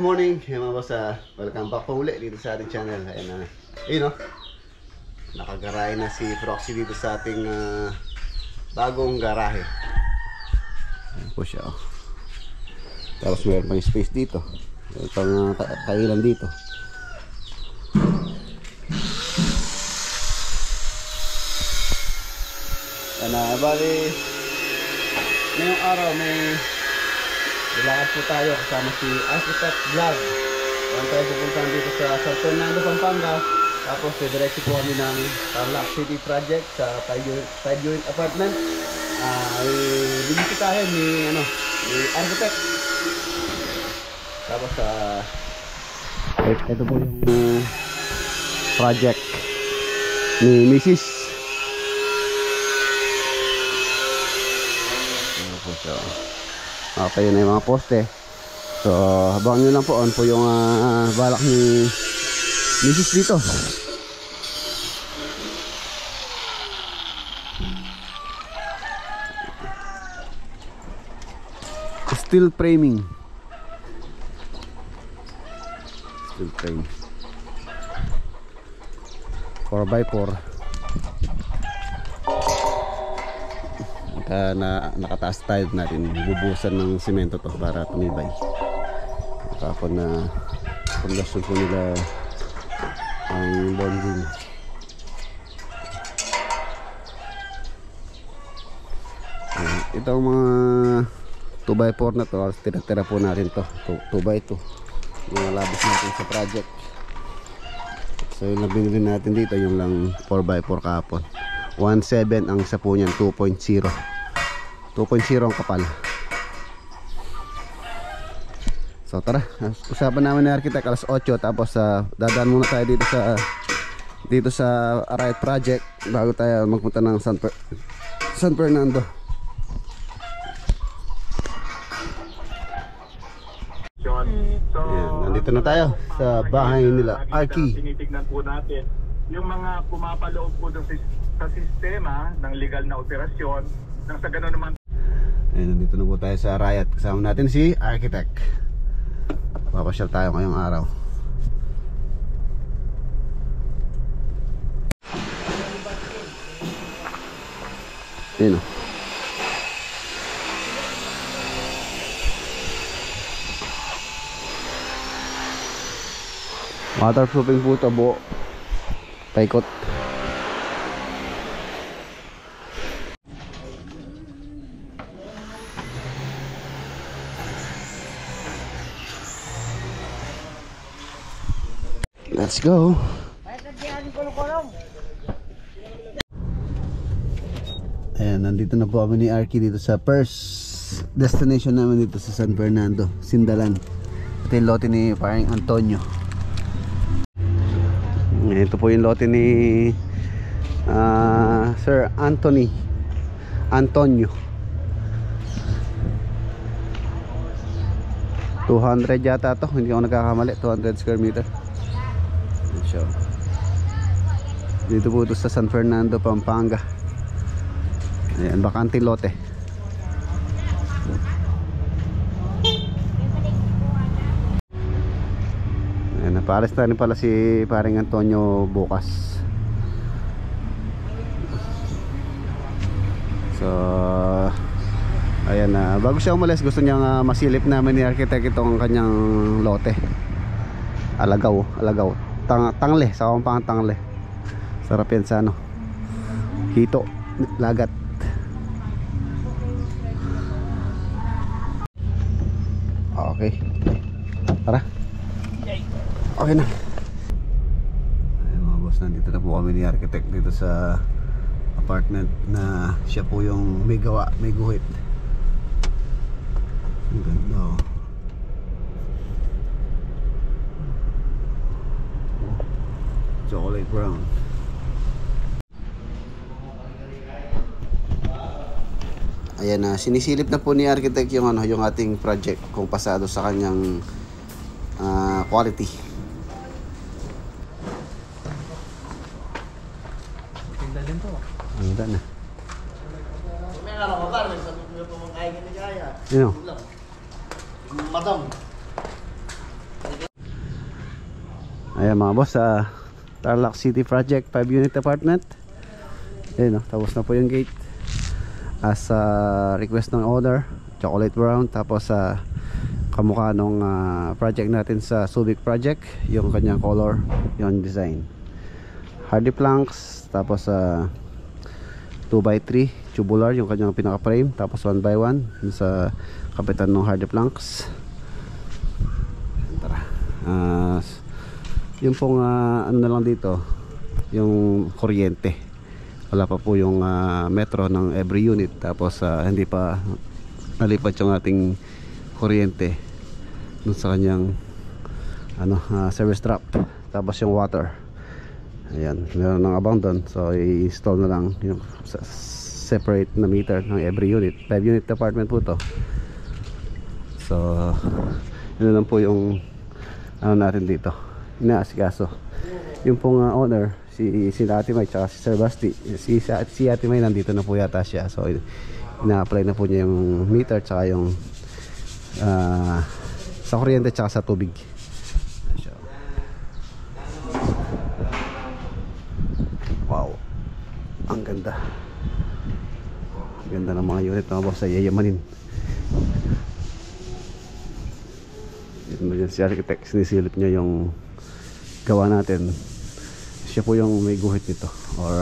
morning mga boss, welcome back po ulit dito sa ating channel. Ayan na, nakagaray na si Proxy dito sa ating bagong garahe. Ayan po siya, oh. Tapos mayroon pang space dito, mayroon pang kailan dito. Ayan na, bali ngayong araw may ilakad po tayo kasama si Architect Vlog. Ayan tayo pupuntahan dito sa San Fernando, Pampanga. Tapos diretso po kami ng Tarlac City Project sa 5-unit apartment. Bibisitahin ni Architect. Tapos ito po yung project ni Mrs. Okay, yun na yung mga poste. So habang nyo lang po, on po yung balak ni Mrs. dito. Steel framing. Steel frame 4x4. Nakataas tayo natin, bubusan ng simento to para tumibay. Tapos na pundasyon po nila ang bonding. Itong mga 2x4 na to, tira-tira po natin to 2x2 yung labis natin sa project. So yung nabili natin dito yung lang 4x4 kahapon. 1.7 ang isa po niyan, 2.0 ang kapal. So tara, usapan namin ni Architect alas 8. Tapos dadaan muna tayo dito sa Riot Project bago tayo magpunta ng San Fernando. Ayan, nandito na tayo sa bahay nila Archie. Tinitignan po natin yung mga pumapaloob po sa sistema ng legal na operasyon nang sa gano'n naman. Ayun, nandito na po tayo sa Riot. Kasama natin si Architect. Papasyal tayo ngayong araw. Ayun, oh. Waterproofing po ito, buo. Paikot. Let's go. Ayan, nandito na po kami ni Archie dito sa first destination namin dito sa San Fernando, Sindalan. Ito yung lote ni paring Antonio. Ito po yung lote ni Sir Antonio. 200 yata to, hindi ako nagkakamali. 200 square meter. So, dito po ito sa San Fernando, Pampanga. Ayan, bakante lote. Ayan, napalis na rin pala si paring Antonio bukas. So ayan na, bago siya umalis gusto niyang masilip namin ni Architect itong kanyang lote. Alagaw tangle, sa Pampanga tangle. Sarap yan sa hito, lagat. Okay, tara. Okay na. Ay, mga boss, nandito na po kami ni Architect dito sa apartment na siya po yung may gawa, may guhit. Ang ganda, oh. Chocolate brown. Ayan na, sinisilip na po ni Architect yung yung ating project kung pasado sa kanyang quality. Tinda din to. Tinda na. May nalakabar, may sabi ko pa mga kaya ni Kaya. Madam. Ayan mga boss, sa Tarlac City Project 5 unit apartment. Ayan, tapos na po yung gate as request ng owner, chocolate brown. Tapos kamukha nung project natin sa Subic project, yung kanyang color, yung design. Hardy planks, tapos 2x3 tubular yung kanyang pinaka frame, tapos 1x1 sa kapitan ng hardy planks. Tara, yung pong ano na lang dito, yung kuryente, wala pa po yung metro ng every unit. Tapos hindi pa nalipat yung ating kuryente dun sa kanyang service trap. Tapos yung water, ayan, meron ng abang doon, so i-install na lang yung separate na meter ng every unit. 5 unit apartment po to. So yun lang po yung natin dito, inaasikaso. Yung pong owner, si Ate May tsaka si Sir Basti, si Ate May nandito na po yata siya. So ina-apply na po niya yung meter tsaka yung sa kuryente tsaka sa tubig. Wow, ang ganda. Ang ganda ng mga unit mga boss, ay yayamanin. Si architect, sinisilip niya yung gawa natin. Siya po yung may guhit nito, or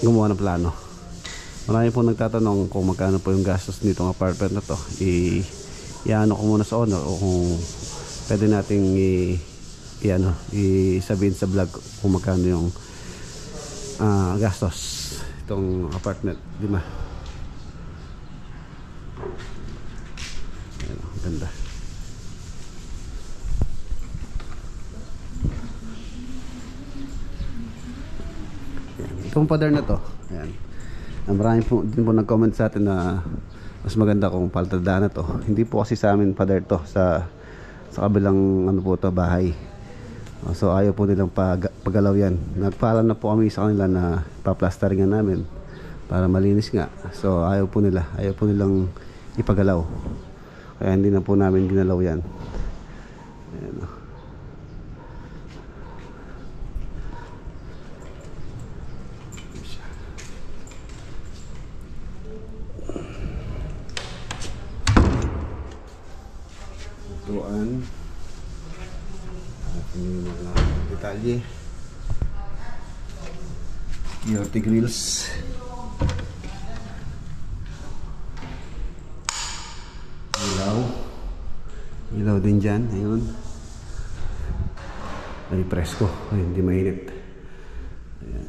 gumawa ng plano. Marami po nagtatanong kung magkano po yung gastos nitong apartment na to. I-ano ko muna sa owner, o kung pwede nating i-sabihin sa vlog kung magkano yung gastos itong apartment, di ba? Ayan, ganda. Ayan, itong pader na to, ayan, marami po din po nag-comment sa atin na mas maganda kung paltadaan na to. Hindi po kasi sa amin pader to, sa kabilang ano po to, bahay. So ayaw po nilang pagalaw yan. Nagpaalam na po kami sa kanila na paplasteringan namin para malinis nga. So ayaw po nilang ipagalaw, kaya hindi na po namin ginalaw yan. Ayan. Tuan yung mga detalye, Yorti grills, ilaw din dyan. Ayun, ay presko, ay hindi mainit. Ayan.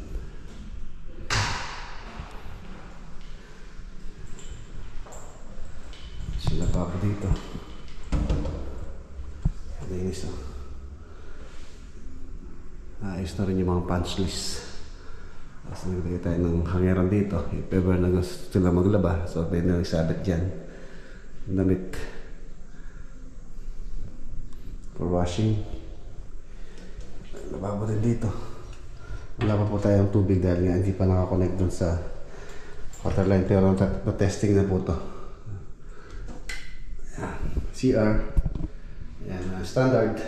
Sila pa ako dito. Linis na. Ayos na rin yung mga punch list. Tapos naglagay tayo ng hangeran dito. If ever na gusto sila maglaba, so pwede na nagsabit dyan damit for washing. Lababo din dito. Wala pa po tayong tubig dahil nga hindi pa nakakonect dun sa water line, pero na-testing na po to. CR, yan, standard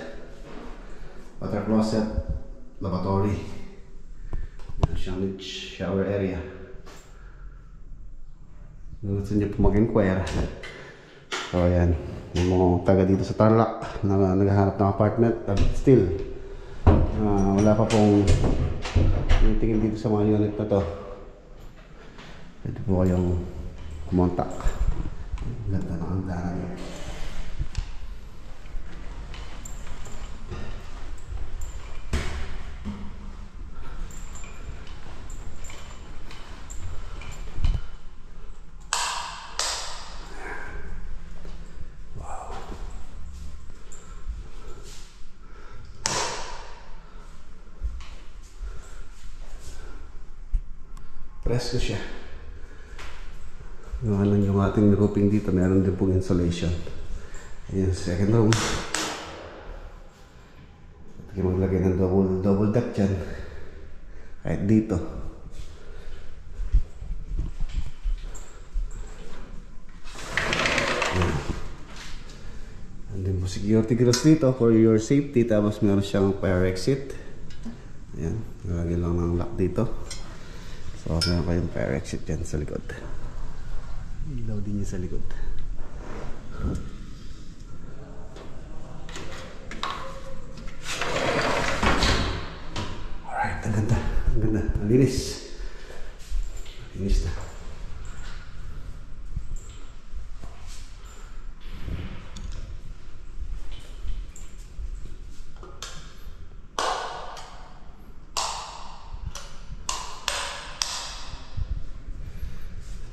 water closet, lavatory, shower area. Gusto niyo po mag-inquire, so yan, yung mga taga dito sa Tarlac na naghahanap ng apartment, still wala pa pong tingin dito sa mga unit na to, pwede po kayong kumontak. Ganda na ang danan. Presko siya. Yung ating roofing dito, meron din pong insulation. Ayan, second room. At maglagay ng double deck dyan. Kahit dito. Ayan. Andun po security grills dito for your safety. Tapos meron siyang fire exit. Ayan, nilagyan lang ng lock dito. So meron kayong fire exit dyan sa likod. Ilaw din yung sa likod. Alright, ang ganda. Ang ganda. Ang linis. Linis na.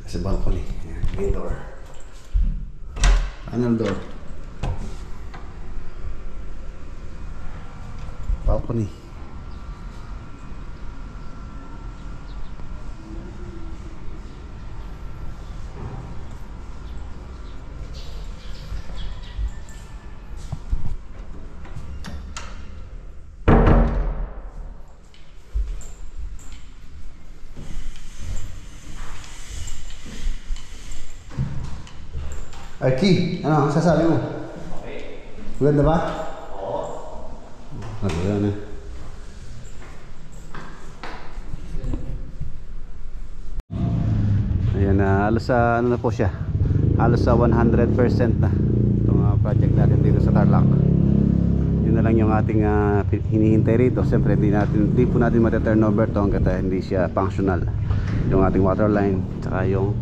Sa balcony. Ayan, main door. Panel door. Balcony. Arky, ano ang sasabi mo? Okay. Maganda ba? Oo. Maganda na. Ayan, halos sa ano na po siya. Halos sa 100% na itong project natin dito sa Tarlac. Yun na lang yung ating hinihintay rito. Siyempre hindi po natin mati-turnover to hanggat hindi siya functional. Yung ating water line, tsaka yung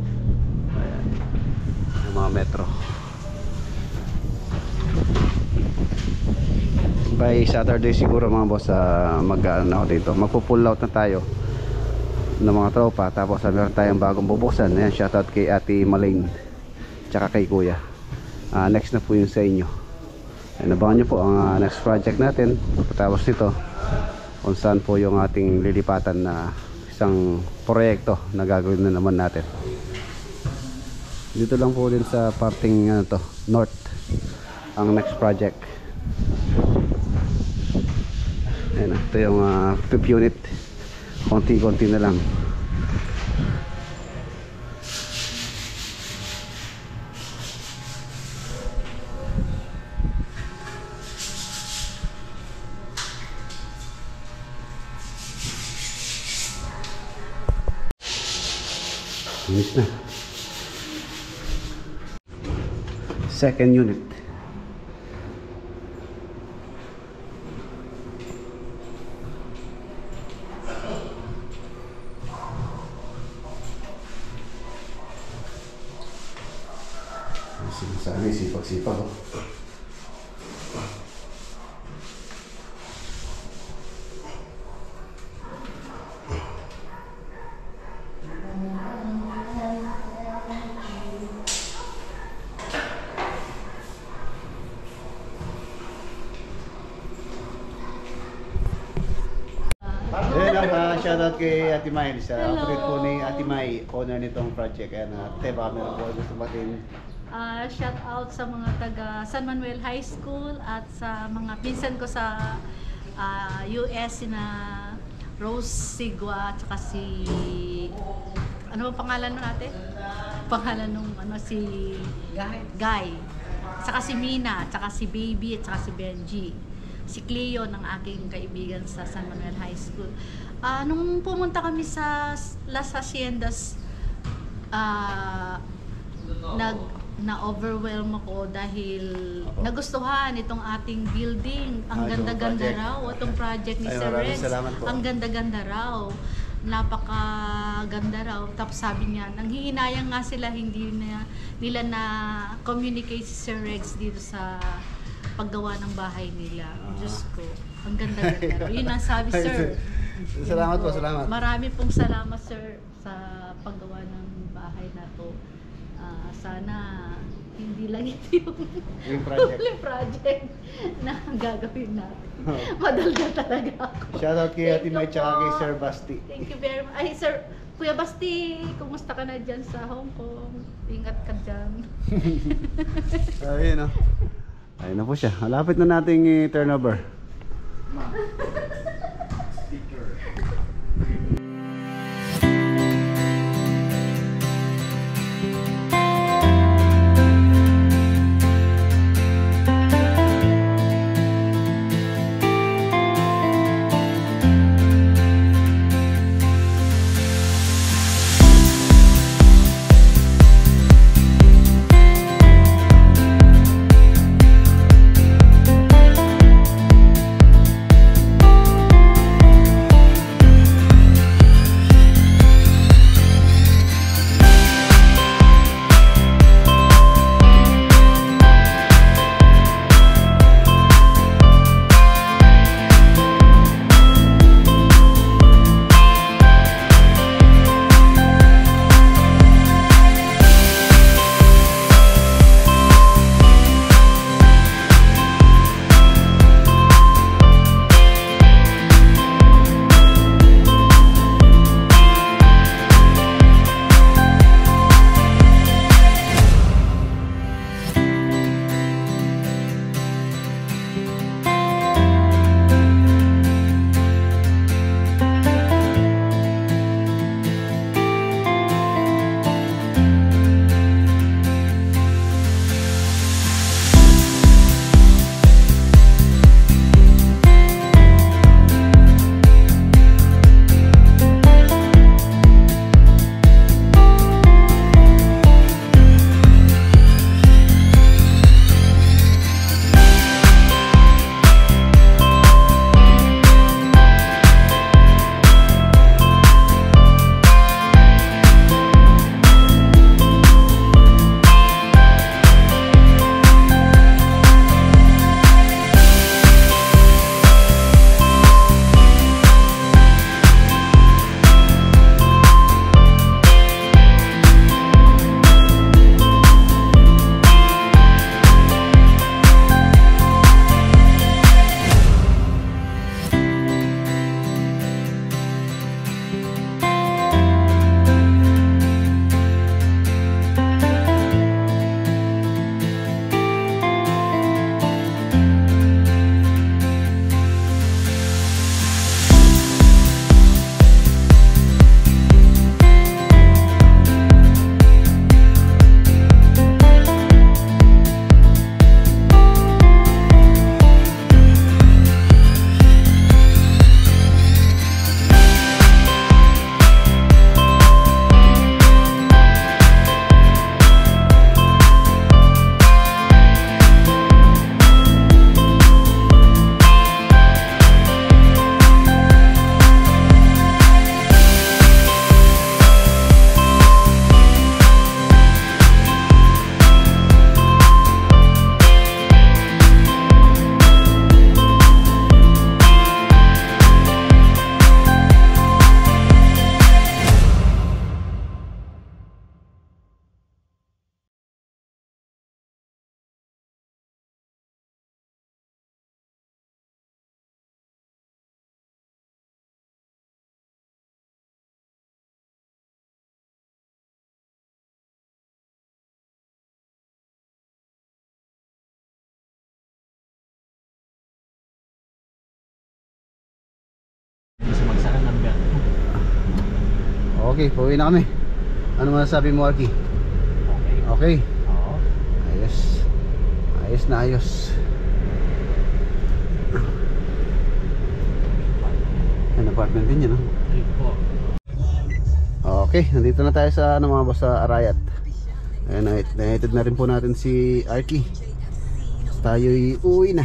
mga metro. By Saturday siguro mga boss, mag-ano ako dito, magpo-pull out na tayo ng mga tropa. Tapos meron tayong bagong bubuksan. Ayan, shoutout kay Ate Malain tsaka kay Kuya. Next na po yun sa inyo. Ayan, abangan nyo po ang next project natin tapos nito, kung saan po yung ating lilipatan na isang proyekto na gagawin na naman natin. Dito lang po din sa parting north ang next project. Ayan, ito yung 5 unit. Konti-konti na lang. Finish na. Second unit. Sinasabi, sipag-sipag oh. Shoutout kay Ate Mai. Operate po ni Ate Mai, owner nitong project. Ayan, Teba, meron po gusto batin. Shout out sa mga taga San Manuel High School at sa mga pinsan ko sa US na Rose Sigua at saka si ano ba pangalan mo natin? Pangalan nung si Guy. Saka si Mina, at saka si Baby, at saka si Benji. Si Cleo ng aking kaibigan sa San Manuel High School. Nung pumunta kami sa Las Haciendas, na-overwhelm ako dahil nagustuhan itong ating building. Ang ganda-ganda raw. Itong project ni Sir Rex. Ang ganda-ganda raw. Napakaganda raw. Tapos sabi niya, nanghihinayang nga sila, hindi nila na-communicate si Sir Rex dito sa paggawa ng bahay nila. Diyos ko, ang ganda-ganda raw. Yun ang sabi, Sir. Salamat po, salamat. Marami pong salamat, Sir, sa paggawa ng bahay na to. Sana hindi lang ito yung project na gagawin natin. Madaldal talaga ako. Shoutout kay Ate Mai tsaka kay Sir Basti. Thank you very much. Ay, Sir, Kuya Basti, kumusta ka na dyan sa Hong Kong? Ingat ka dyan. Ayun o. Ayun na po siya. Malapit na nating turnover. Okay, pauwi na kami. Ano masasabi mo, Arky? Okay. Oo. Ayos. Ayos na ayos. Yan, apartment din yan, no? Okay, nandito na tayo sa ano, mga boss, sa Arayat. Ayan, na-nated na rin po natin si Arky. Tayo'y uwi na.